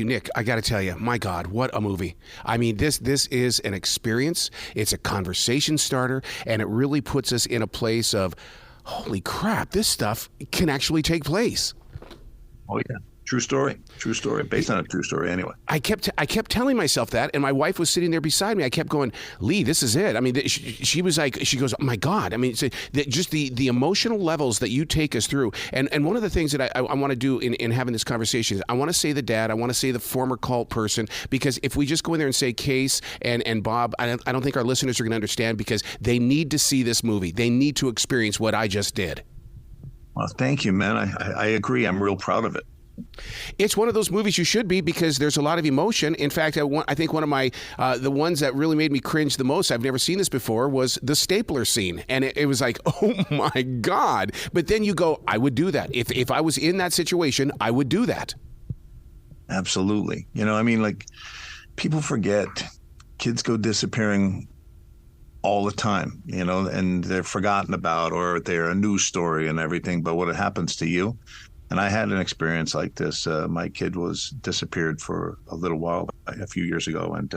Nick, I got to tell you, my God, what a movie. I mean, this is an experience. It's a conversation starter, and it really puts us in a place of, holy crap, this stuff can actually take place. Oh, yeah. True story. True story. Based on a true story, anyway. I kept telling myself that, and my wife was sitting there beside me. I kept going, Lee, this is it. I mean, she was like, she goes, oh my God. I mean, just the emotional levels that you take us through. And one of the things that I want to do in having this conversation is I want to say the dad, I want to say the former cult person, because if we just go in there and say Case and Bob, I don't think our listeners are going to understand, because they need to see this movie. They need to experience what I just did. Well, thank you, man. I agree. I'm real proud of it. It's one of those movies you should be, because there's a lot of emotion. In fact, I think one of my the ones that really made me cringe the most, I've never seen this before, was the stapler scene. And it was like, oh my God. But then you go, I would do that. If I was in that situation, I would do that. Absolutely. You know, I mean, like, people forget kids go disappearing all the time, you know, and they're forgotten about, or they're a news story and everything. But what happens to you? And I had an experience like this. My kid was disappeared for a little while, a few years ago. And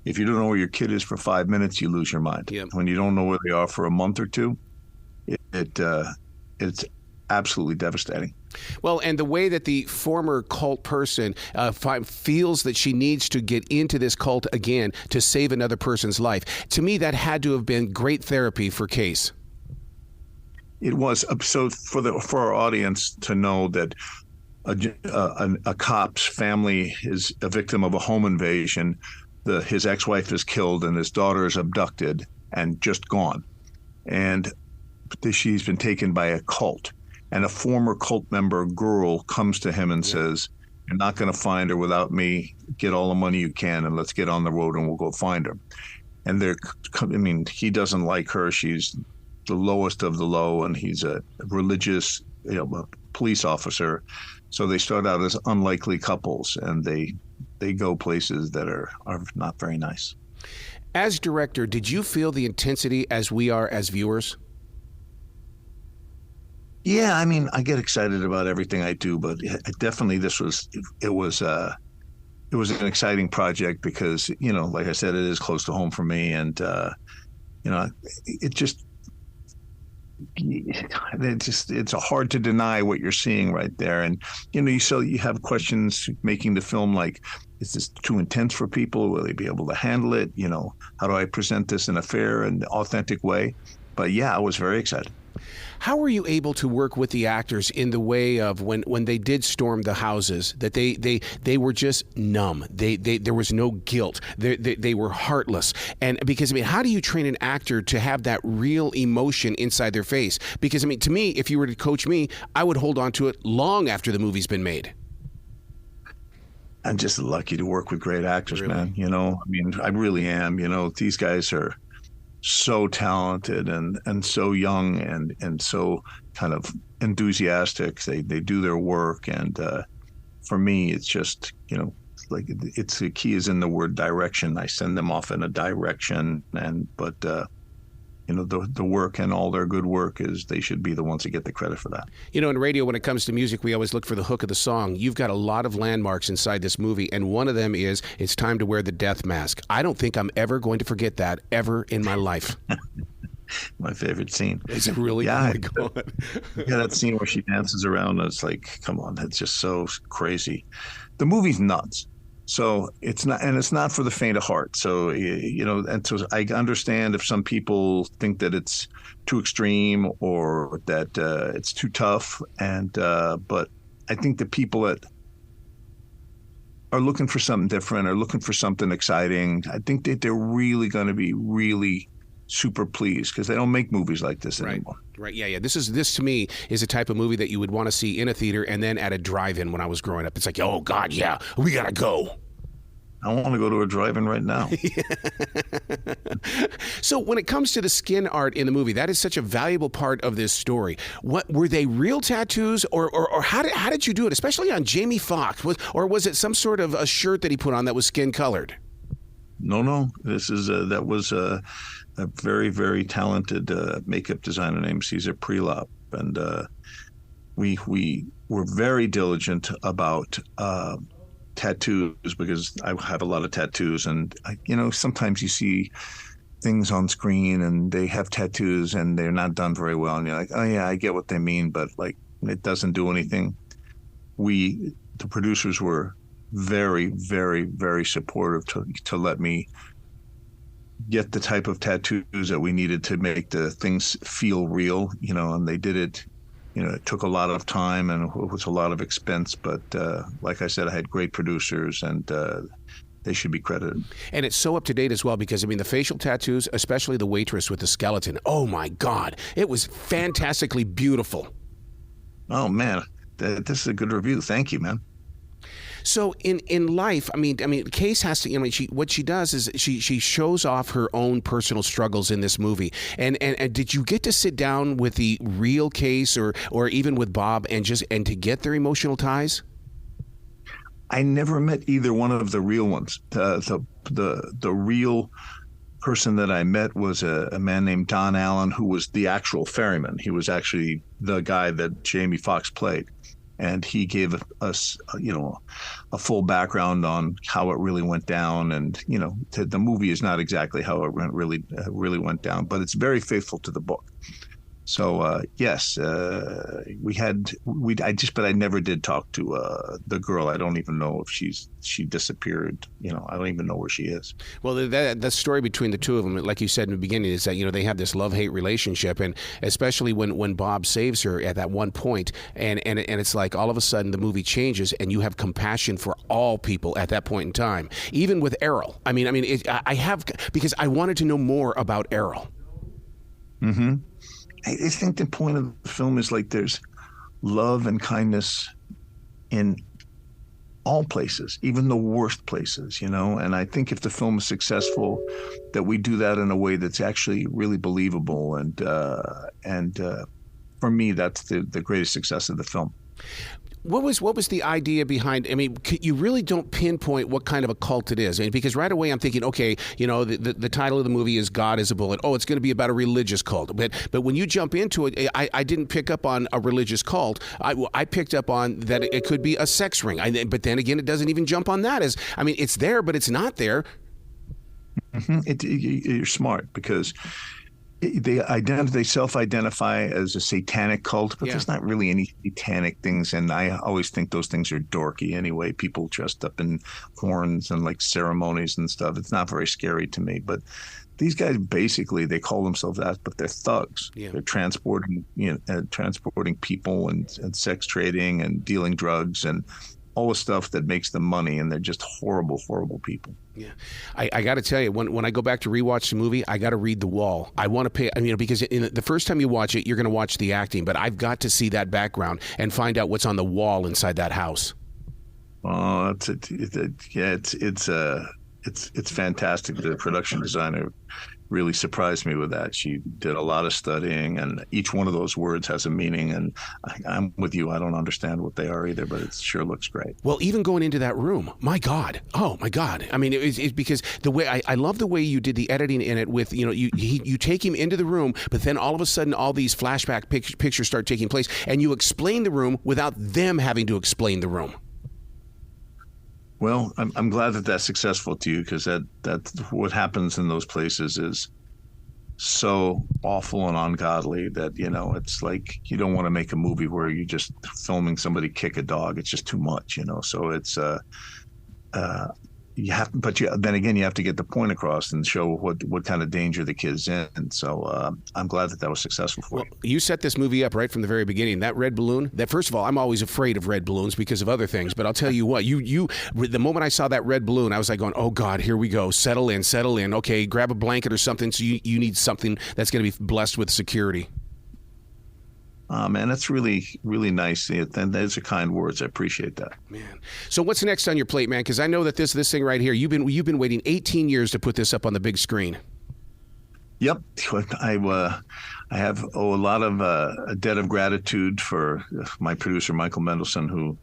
if you don't know where your kid is for 5 minutes, you lose your mind. Yep. When you don't know where they are for a month or two, it's absolutely devastating. Well, and the way that the former cult person feels that she needs to get into this cult again to save another person's life, to me, that had to have been great therapy for Case. It was. So for our audience to know that a cop's family is a victim of a home invasion, his ex-wife is killed and his daughter is abducted and just gone, and she's been taken by a cult, and a former cult member girl comes to him and says, "You're not going to find her without me. Get all the money you can and let's get on the road and we'll go find her." And he doesn't like her. She's the lowest of the low, and he's a religious, police officer. So they start out as unlikely couples, and they go places that are not very nice. As director, did you feel the intensity as we are as viewers? Yeah, I mean, I get excited about everything I do, but definitely it was an exciting project because, like I said, it is close to home for me, and it's hard to deny what you're seeing right there. And you have questions making the film like, is this too intense for people? Will they be able to handle it? How do I present this in a fair and authentic way? But yeah, I was very excited. How were you able to work with the actors in the way of when they did storm the houses, that they were just numb? There was no guilt. They were heartless. And because, how do you train an actor to have that real emotion inside their face? Because, to me, if you were to coach me, I would hold on to it long after the movie's been made. I'm just lucky to work with great actors, Really? man. I really am. These guys are so talented and so young and so kind of enthusiastic. They do their work, and for me, it's just like it's the key is in the word direction. I send them off in a direction, but the work and all their good work is they should be the ones that get the credit for that. In radio, when it comes to music, we always look for the hook of the song. You've got a lot of landmarks inside this movie, and one of them is It's Time to Wear the Death Mask. I don't think I'm ever going to forget that ever in my life. My favorite scene. Is it really? Yeah. Oh my God. Yeah, that scene where she dances around, it's like, come on, it's just so crazy. The movie's nuts. So it's not for the faint of heart. So, and so I understand if some people think that it's too extreme or that it's too tough. But I think the people that are looking for something different, are looking for something exciting, I think that they're really going to be really super pleased because they don't make movies like this anymore. Right. Yeah. This to me is a type of movie that you would want to see in a theater and then at a drive-in when I was growing up. It's like, oh God, yeah, we gotta go. I want to go to a drive-in right now. So when it comes to the skin art in the movie, that is such a valuable part of this story. What were they, real tattoos, or how did you do it, especially on Jamie Foxx? Or was it some sort of a shirt that he put on that was skin colored? No. This is that was a very, very talented makeup designer named Cesar Prelop, and we were very diligent about tattoos because I have a lot of tattoos, and sometimes you see things on screen and they have tattoos and they're not done very well, and you're like, oh yeah, I get what they mean, but like it doesn't do anything. The producers were very, very, very supportive to let me get the type of tattoos that we needed to make the things feel real, and they did it. It took a lot of time and it was a lot of expense, but like I said, I had great producers, and they should be credited. And it's so up to date as well, because the facial tattoos, especially the waitress with the skeleton, oh my God, it was fantastically beautiful. Oh man, this is a good review. Thank you, man. So in life, Case has to. What she does is she shows off her own personal struggles in this movie. And did you get to sit down with the real Case or even with Bob and to get their emotional ties? I never met either one of the real ones. The real person that I met was a man named Don Allen, who was the actual Ferryman. He was actually the guy that Jamie Foxx played. And he gave us, a full background on how it really went down. And, the movie is not exactly how it really went down, but it's very faithful to the book. So, yes, but I never did talk to the girl. I don't even know if she disappeared. I don't even know where she is. Well, the story between the two of them, like you said in the beginning, is that, they have this love-hate relationship. And especially when Bob saves her at that one point, and it's like all of a sudden the movie changes and you have compassion for all people at that point in time, even with Errol. I have, because I wanted to know more about Errol. Mm-hmm. I think the point of the film is like there's love and kindness in all places, even the worst places, and I think if the film is successful, that we do that in a way that's actually really believable. And for me, that's the greatest success of the film. What was the idea behind? You really don't pinpoint what kind of a cult it is, because right away I'm thinking, okay, the title of the movie is God is a Bullet. Oh, it's going to be about a religious cult. But when you jump into it, I didn't pick up on a religious cult. I picked up on that it could be a sex ring. But then again, it doesn't even jump on that as it's there, but it's not there. Mm-hmm. You're smart, because they self-identify as a satanic cult, but there's not really any satanic things. And I always think those things are dorky anyway. People dressed up in horns and like ceremonies and stuff. It's not very scary to me. But these guys, basically, they call themselves that, but they're thugs. Yeah. They're transporting people and sex trading and dealing drugs and all the stuff that makes them money, and they're just horrible, horrible people. Yeah, I got to tell you, when I go back to rewatch the movie, I got to read the wall. I want to pay, because the first time you watch it, you're going to watch the acting, but I've got to see that background and find out what's on the wall inside that house. Oh, it's fantastic. The production designer really surprised me with that. She did a lot of studying, and each one of those words has a meaning. And I'm with you. I don't understand what they are either, but it sure looks great. Well, even going into that room, my God. Oh, my God. It's because the way I love the way you did the editing in it with, you take him into the room, but then all of a sudden all these flashback pictures start taking place, and you explain the room without them having to explain the room. Well, I'm glad that that's successful to you, because that's what happens in those places is so awful and ungodly that, it's like you don't want to make a movie where you're just filming somebody kick a dog. It's just too much, So it's then again, you have to get the point across and show what kind of danger the kid's in. So I'm glad that was successful for you. You set this movie up right from the very beginning. That red balloon, first of all, I'm always afraid of red balloons because of other things. But I'll tell you what, the moment I saw that red balloon, I was like going, oh God, here we go. Settle in. Okay, grab a blanket or something. So you need something that's going to be blessed with security. Man, that's really, really nice. And those are kind words. I appreciate that. Man. So what's next on your plate, man? Because I know that this thing right here, you've been waiting 18 years to put this up on the big screen. Yep. I have a lot of a debt of gratitude for my producer, Michael Mendelsohn, who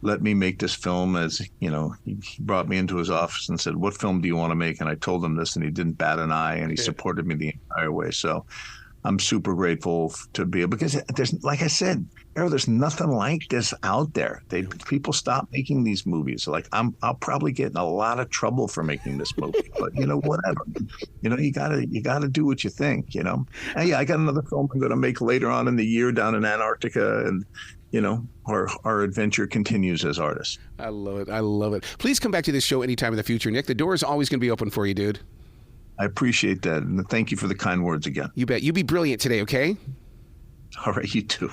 let me make this film. As he brought me into his office and said, what film do you want to make? And I told him this, and he didn't bat an eye, and he supported me the entire way. So I'm super grateful to be able, because there's, like I said, there's nothing like this out there. People stop making these movies. Like I'll probably get in a lot of trouble for making this movie, but whatever. You gotta do what you think. And yeah, I got another film I'm going to make later on in the year down in Antarctica, and our adventure continues as artists. I love it. I love it. Please come back to this show anytime in the future, Nick. The door is always going to be open for you, dude. I appreciate that, and thank you for the kind words again. You bet. You be brilliant today, okay? All right, you too.